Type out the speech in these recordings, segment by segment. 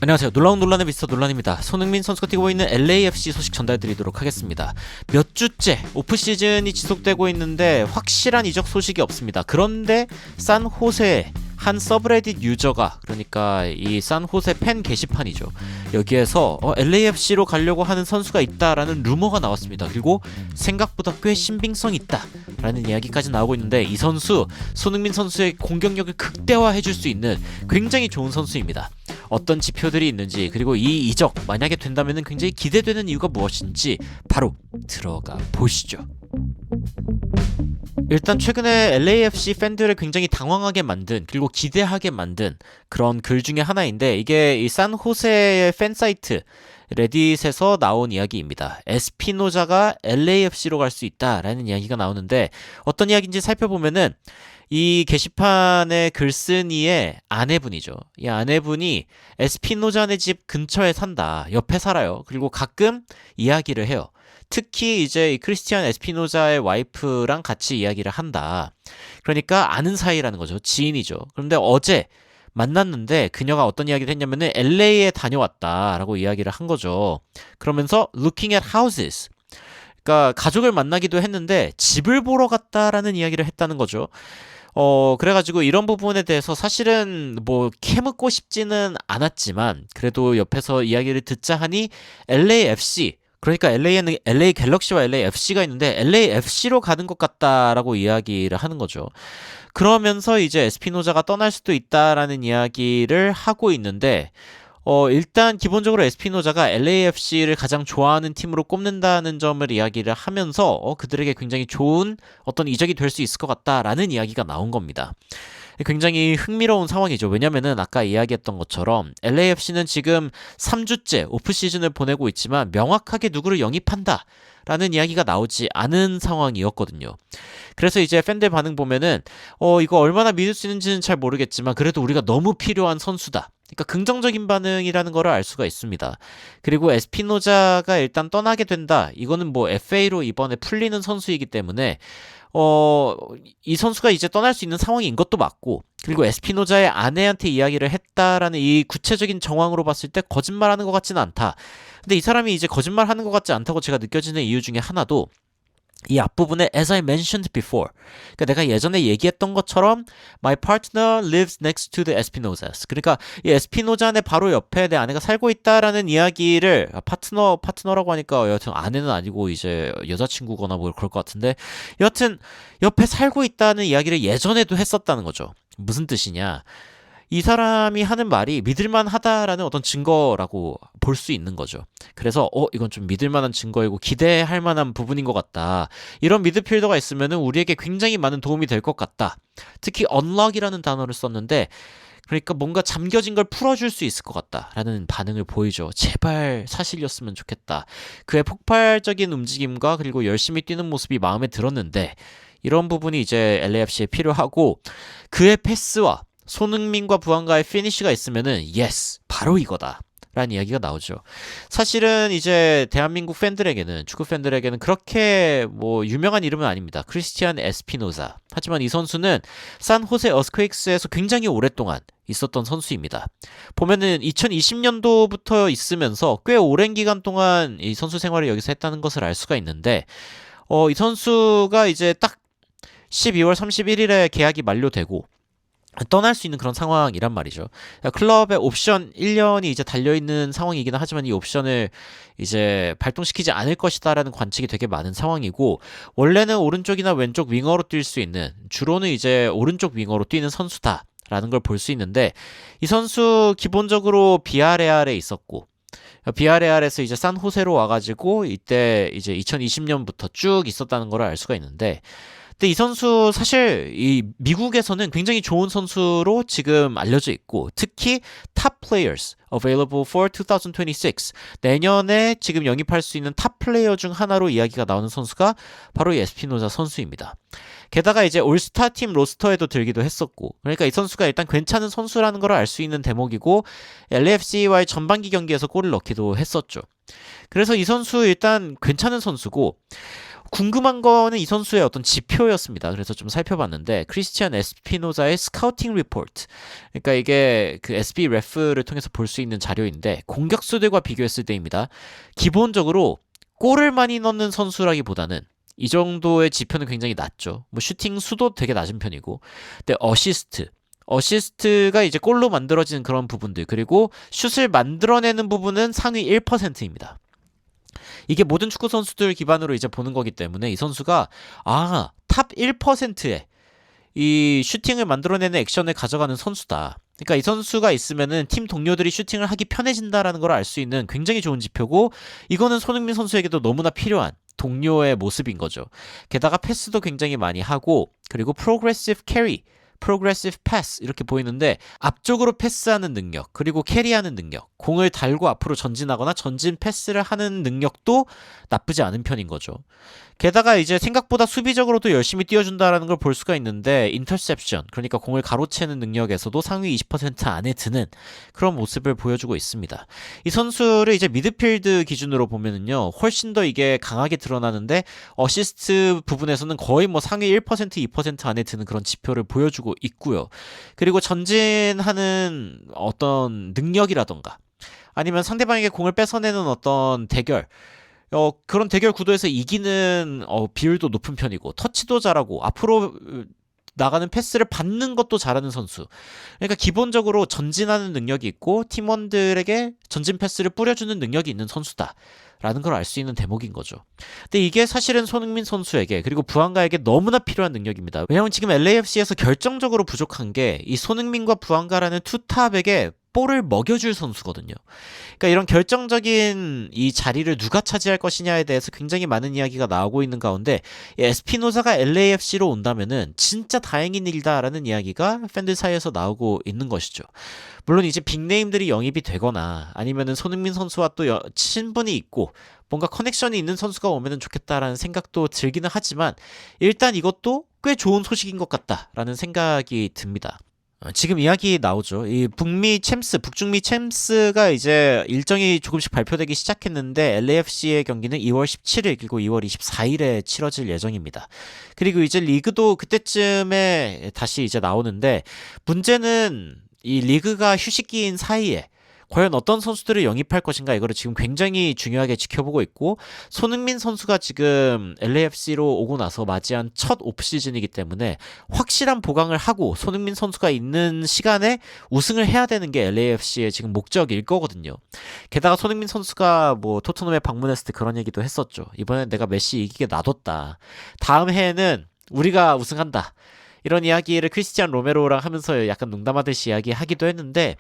안녕하세요. 놀라운 논란의 미스터 논란입니다. 손흥민 선수가 뛰고 있는 LAFC 소식 전달드리도록 하겠습니다. 몇 주째 오프시즌이 지속되고 있는데 확실한 이적 소식이 없습니다. 그런데 산호세에 한 서브레딧 유저가, 그러니까 이 산호세 팬 게시판이죠, 여기에서 LAFC로 가려고 하는 선수가 있다라는 루머가 나왔습니다. 그리고 생각보다 꽤 신빙성 있다라는 이야기까지 나오고 있는데, 이 선수 손흥민 선수의 공격력을 극대화해줄 수 있는 굉장히 좋은 선수입니다. 어떤 지표들이 있는지, 그리고 이 이적 만약에 된다면 굉장히 기대되는 이유가 무엇인지 바로 들어가 보시죠. 일단 최근에 LAFC 팬들을 굉장히 당황하게 만든, 그리고 기대하게 만든 그런 글 중에 하나인데, 이게 이 산호세의 팬사이트 레딧에서 나온 이야기입니다. 에스피노자가 LAFC로 갈 수 있다라는 이야기가 나오는데, 어떤 이야기인지 살펴보면은 이 게시판의 글쓴이의 아내분이죠. 이 아내분이 에스피노자네 집 근처에 산다, 옆에 살아요. 그리고 가끔 이야기를 해요. 특히 이제 이 크리스티안 에스피노자의 와이프랑 같이 이야기를 한다. 그러니까 아는 사이라는 거죠. 지인이죠. 그런데 어제 만났는데 그녀가 어떤 이야기를 했냐면은 LA에 다녀왔다라고 이야기를 한 거죠. 그러면서 looking at houses, 그러니까 가족을 만나기도 했는데 집을 보러 갔다라는 이야기를 했다는 거죠. 그래가지고 이런 부분에 대해서 사실은 뭐 캐묻고 싶지는 않았지만, 그래도 옆에서 이야기를 듣자 하니 LAFC, 그러니까 LA에는 LA 갤럭시와 LAFC가 있는데 LAFC로 가는 것 같다라고 이야기를 하는 거죠. 그러면서 이제 에스피노자가 떠날 수도 있다라는 이야기를 하고 있는데, 일단 기본적으로 에스피노자가 LAFC를 가장 좋아하는 팀으로 꼽는다는 점을 이야기를 하면서 그들에게 굉장히 좋은 어떤 이적이 될 수 있을 것 같다라는 이야기가 나온 겁니다. 굉장히 흥미로운 상황이죠. 왜냐면은 아까 이야기했던 것처럼 LAFC는 지금 3주째 오프시즌을 보내고 있지만 명확하게 누구를 영입한다 라는 이야기가 나오지 않은 상황이었거든요. 그래서 이제 팬들 반응 보면은 이거 얼마나 믿을 수 있는지는 잘 모르겠지만 그래도 우리가 너무 필요한 선수다, 그러니까 긍정적인 반응이라는 거를 알 수가 있습니다. 그리고 에스피노자가 일단 떠나게 된다, 이거는 뭐 FA로 이번에 풀리는 선수이기 때문에 이 선수가 이제 떠날 수 있는 상황인 것도 맞고, 그리고 에스피노자의 아내한테 이야기를 했다라는 이 구체적인 정황으로 봤을 때 거짓말하는 것 같지는 않다. 근데 이 사람이 이제 거짓말하는 것 같지 않다고 제가 느껴지는 이유 중에 하나도 이 앞부분에 as I mentioned before, 그러니까 내가 예전에 얘기했던 것처럼 my partner lives next to the Espinosas, 그러니까 이 에스피노자네 바로 옆에 내 아내가 살고 있다라는 이야기를, 파트너라고 하니까 여하튼 아내는 아니고 이제 여자친구거나 뭐 그럴 것 같은데, 여하튼 옆에 살고 있다는 이야기를 예전에도 했었다는 거죠. 무슨 뜻이냐, 이 사람이 하는 말이 믿을만 하다라는 어떤 증거라고 볼 수 있는 거죠. 그래서 이건 좀 믿을만한 증거이고 기대할 만한 부분인 것 같다, 이런 미드필더가 있으면은 우리에게 굉장히 많은 도움이 될 것 같다. 특히 unlock이라는 단어를 썼는데, 그러니까 뭔가 잠겨진 걸 풀어줄 수 있을 것 같다라는 반응을 보이죠. 제발 사실이었으면 좋겠다. 그의 폭발적인 움직임과 그리고 열심히 뛰는 모습이 마음에 들었는데, 이런 부분이 이제 LAFC에 필요하고, 그의 패스와 손흥민과 부안가의 피니쉬가 있으면은 yes, 바로 이거다 라는 이야기가 나오죠. 사실은 이제 대한민국 팬들에게는, 축구 팬들에게는 그렇게 뭐 유명한 이름은 아닙니다. 크리스티안 에스피노자. 하지만 이 선수는 산호세 어스퀘이크스에서 굉장히 오랫동안 있었던 선수입니다. 보면은 2020년도부터 있으면서 꽤 오랜 기간 동안 이 선수 생활을 여기서 했다는 것을 알 수가 있는데, 이 선수가 이제 딱 12월 31일에 계약이 만료되고 떠날 수 있는 그런 상황이란 말이죠. 클럽의 옵션 1년이 이제 달려있는 상황이기는 하지만 이 옵션을 이제 발동시키지 않을 것이다라는 관측이 되게 많은 상황이고, 원래는 오른쪽이나 왼쪽 윙어로 뛸 수 있는, 주로는 이제 오른쪽 윙어로 뛰는 선수다 라는 걸 볼 수 있는데, 이 선수 기본적으로 비아레알에 있었고, 비아레알에서 이제 산호세로 와가지고 이때 이제 2020년부터 쭉 있었다는 걸 알 수가 있는데, 근데 이 선수 사실 이 미국에서는 굉장히 좋은 선수로 지금 알려져 있고, 특히 top players available for 2026, 내년에 지금 영입할 수 있는 탑 플레이어 중 하나로 이야기가 나오는 선수가 바로 이 에스피노자 선수입니다. 게다가 이제 올스타 팀 로스터에도 들기도 했었고, 그러니까 이 선수가 일단 괜찮은 선수라는 걸 알 수 있는 대목이고, LAFC와의 전반기 경기에서 골을 넣기도 했었죠. 그래서 이 선수 일단 괜찮은 선수고, 궁금한 거는 이 선수의 어떤 지표였습니다. 그래서 좀 살펴봤는데 크리스티안 에스피노자의 스카우팅 리포트, 그러니까 이게 그 SB 레프를 통해서 볼 수 있는 자료인데 공격수들과 비교했을 때입니다. 기본적으로 골을 많이 넣는 선수라기보다는 이 정도의 지표는 굉장히 낮죠. 뭐 슈팅 수도 되게 낮은 편이고, 근데 어시스트가 이제 골로 만들어지는 그런 부분들, 그리고 슛을 만들어내는 부분은 상위 1%입니다. 이게 모든 축구 선수들 기반으로 이제 보는 거기 때문에 이 선수가 탑 1%에 이 슈팅을 만들어내는 액션을 가져가는 선수다. 그러니까 이 선수가 있으면은 팀 동료들이 슈팅을 하기 편해진다라는 걸 알 수 있는 굉장히 좋은 지표고, 이거는 손흥민 선수에게도 너무나 필요한 동료의 모습인 거죠. 게다가 패스도 굉장히 많이 하고, 그리고 프로그레시브 캐리, 프로그레시브 패스 이렇게 보이는데 앞쪽으로 패스하는 능력, 그리고 캐리하는 능력, 공을 달고 앞으로 전진하거나 전진 패스를 하는 능력도 나쁘지 않은 편인 거죠. 게다가 이제 생각보다 수비적으로도 열심히 뛰어준다라는 걸 볼 수가 있는데 인터셉션, 그러니까 공을 가로채는 능력에서도 상위 20% 안에 드는 그런 모습을 보여주고 있습니다. 이 선수를 이제 미드필드 기준으로 보면은요, 훨씬 더 이게 강하게 드러나는데 어시스트 부분에서는 거의 뭐 상위 1%, 2% 안에 드는 그런 지표를 보여주고 있고요. 그리고 전진하는 어떤 능력이라던가 아니면 상대방에게 공을 뺏어내는 어떤 대결, 그런 대결 구도에서 이기는 비율도 높은 편이고, 터치도 잘하고, 앞으로 나가는 패스를 받는 것도 잘하는 선수. 그러니까 기본적으로 전진하는 능력이 있고 팀원들에게 전진 패스를 뿌려주는 능력이 있는 선수다 라는 걸 알 수 있는 대목인 거죠. 근데 이게 사실은 손흥민 선수에게, 그리고 부안가에게 너무나 필요한 능력입니다. 왜냐하면 지금 LAFC에서 결정적으로 부족한 게 이 손흥민과 부안가라는 투탑에게 볼을 먹여줄 선수거든요. 그러니까 이런 결정적인 이 자리를 누가 차지할 것이냐에 대해서 굉장히 많은 이야기가 나오고 있는 가운데 에스피노자가 LAFC로 온다면은 진짜 다행인 일이다라는 이야기가 팬들 사이에서 나오고 있는 것이죠. 물론 이제 빅네임들이 영입이 되거나 아니면은 손흥민 선수와 또 친분이 있고 뭔가 커넥션이 있는 선수가 오면은 좋겠다라는 생각도 들기는 하지만, 일단 이것도 꽤 좋은 소식인 것 같다라는 생각이 듭니다. 지금 이야기 나오죠. 이 북중미 챔스가 이제 일정이 조금씩 발표되기 시작했는데 LAFC의 경기는 2월 17일 그리고 2월 24일에 치러질 예정입니다. 그리고 이제 리그도 그때쯤에 다시 이제 나오는데, 문제는 이 리그가 휴식기인 사이에 과연 어떤 선수들을 영입할 것인가, 이거를 지금 굉장히 중요하게 지켜보고 있고, 손흥민 선수가 지금 LAFC로 오고 나서 맞이한 첫 오프시즌이기 때문에 확실한 보강을 하고 손흥민 선수가 있는 시간에 우승을 해야 되는 게 LAFC의 지금 목적일 거거든요. 게다가 손흥민 선수가 뭐 토트넘에 방문했을 때 그런 얘기도 했었죠. 이번엔 내가 메시 이기게 놔뒀다. 다음 해에는 우리가 우승한다. 이런 이야기를 크리스티안 로메로랑 하면서 약간 농담하듯이 이야기하기도 했는데,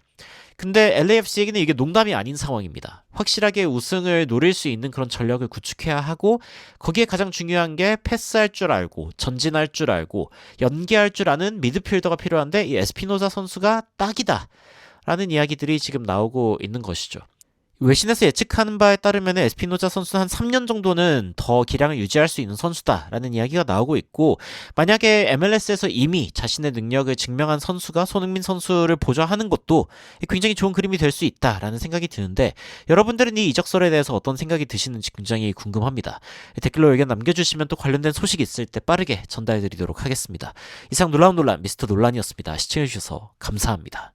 근데 LAFC에게는 이게 농담이 아닌 상황입니다. 확실하게 우승을 노릴 수 있는 그런 전력을 구축해야 하고, 거기에 가장 중요한 게 패스할 줄 알고 전진할 줄 알고 연계할 줄 아는 미드필더가 필요한데, 이 에스피노자 선수가 딱이다 라는 이야기들이 지금 나오고 있는 것이죠. 외신에서 예측하는 바에 따르면 에스피노자 선수는 한 3년 정도는 더 기량을 유지할 수 있는 선수다라는 이야기가 나오고 있고, 만약에 MLS에서 이미 자신의 능력을 증명한 선수가 손흥민 선수를 보좌하는 것도 굉장히 좋은 그림이 될 수 있다라는 생각이 드는데, 여러분들은 이 이적설에 대해서 어떤 생각이 드시는지 굉장히 궁금합니다. 댓글로 의견 남겨주시면 또 관련된 소식이 있을 때 빠르게 전달해드리도록 하겠습니다. 이상 놀라운 논란 미스터 논란이었습니다. 시청해주셔서 감사합니다.